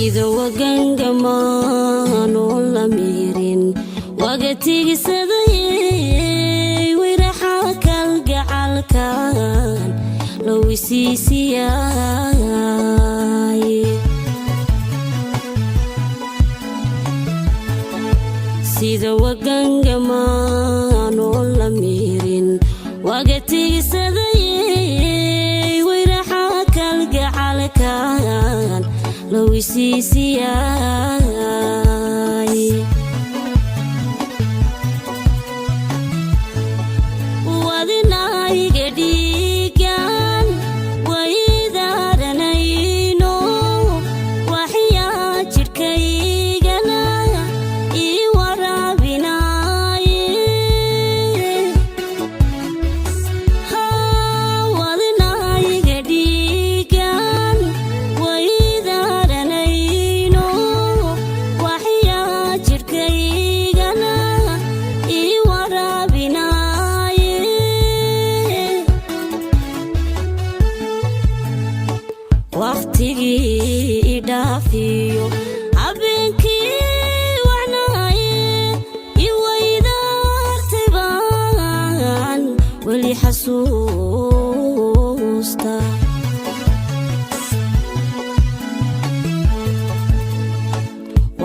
sida wagangamaan oo la miirin waqtigiisadayay wiraxa kalgacalkan loo wisiisiyay sida wagangamaan oo la miirin waqtigiisadayay wiraxa kalgacalkan loo wisiisiyay wadinayga dhiigan waydaranayno waxyaa jidhkaygana ii waraabinaye wadinayga dhiigan waydaranayno waxyaa jidhkaygana ii waraabinaye waqtigii idhaafiyo habeenkii wacnaaye iwaydaartay baan weli xasuusta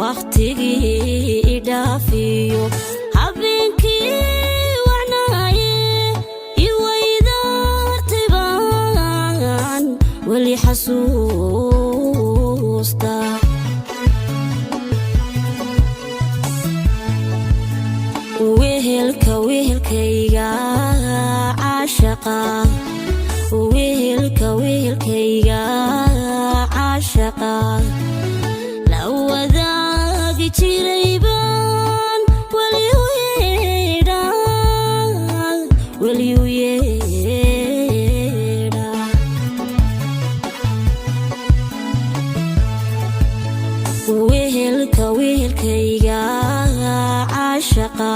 waqtigii idhaafiyo habeenkii wacnaaye iwaydaartay baan weli xasuusta wehelkayga caashaqa wehelkayga caashaqa la wadaagi jiray baan weli u yeedhaa wehelkayga caashaqa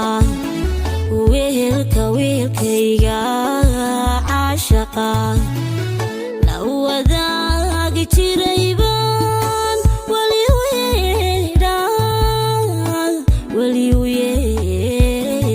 wehelkayga caashaqa la wadaagi jiray baan weli u yeedhaa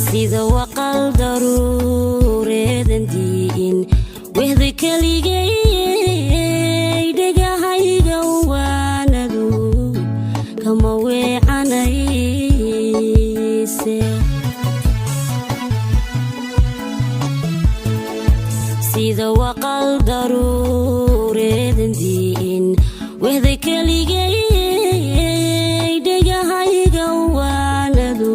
sida waqal daruureedan diin wehda kaligay dhegahayga waanadu kama weecanayse sida waqal daruureedan diin wehda kaligay dhegahayga waanadu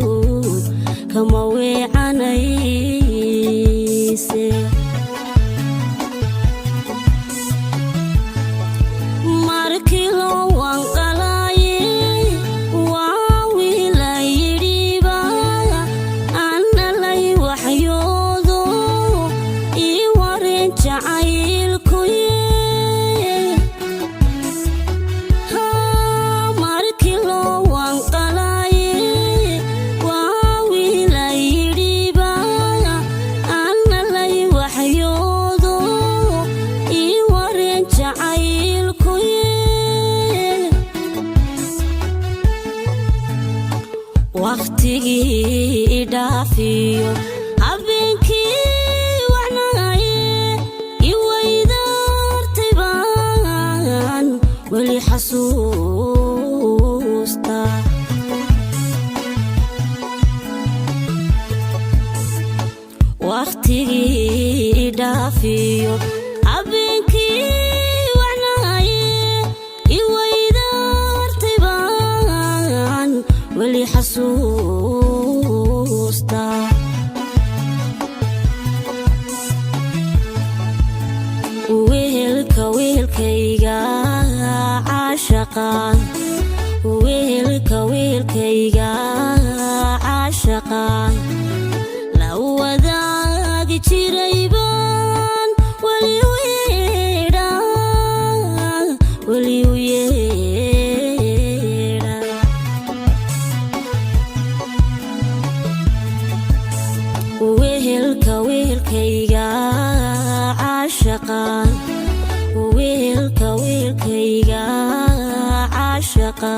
kama weecanayse markii loo wanqalaaye waa wiila yidhiba anna lay waxyoodo ii wareen jacaylkuy waqtigii dhaafiyo habeenkii wacnaaye iwaydaartay baan weli xasuusta waqtigii dhaafiyo habeenkii wacnaaye iwaydaartay baan weli xasuusta weelka weelkayga caashaqa weelka weelkayga caashaqa la wadaagi jiray baan weli u yeedhaa weli u yeedhaa weelka weelkayga caashaqa weelka weelkayga caashaqa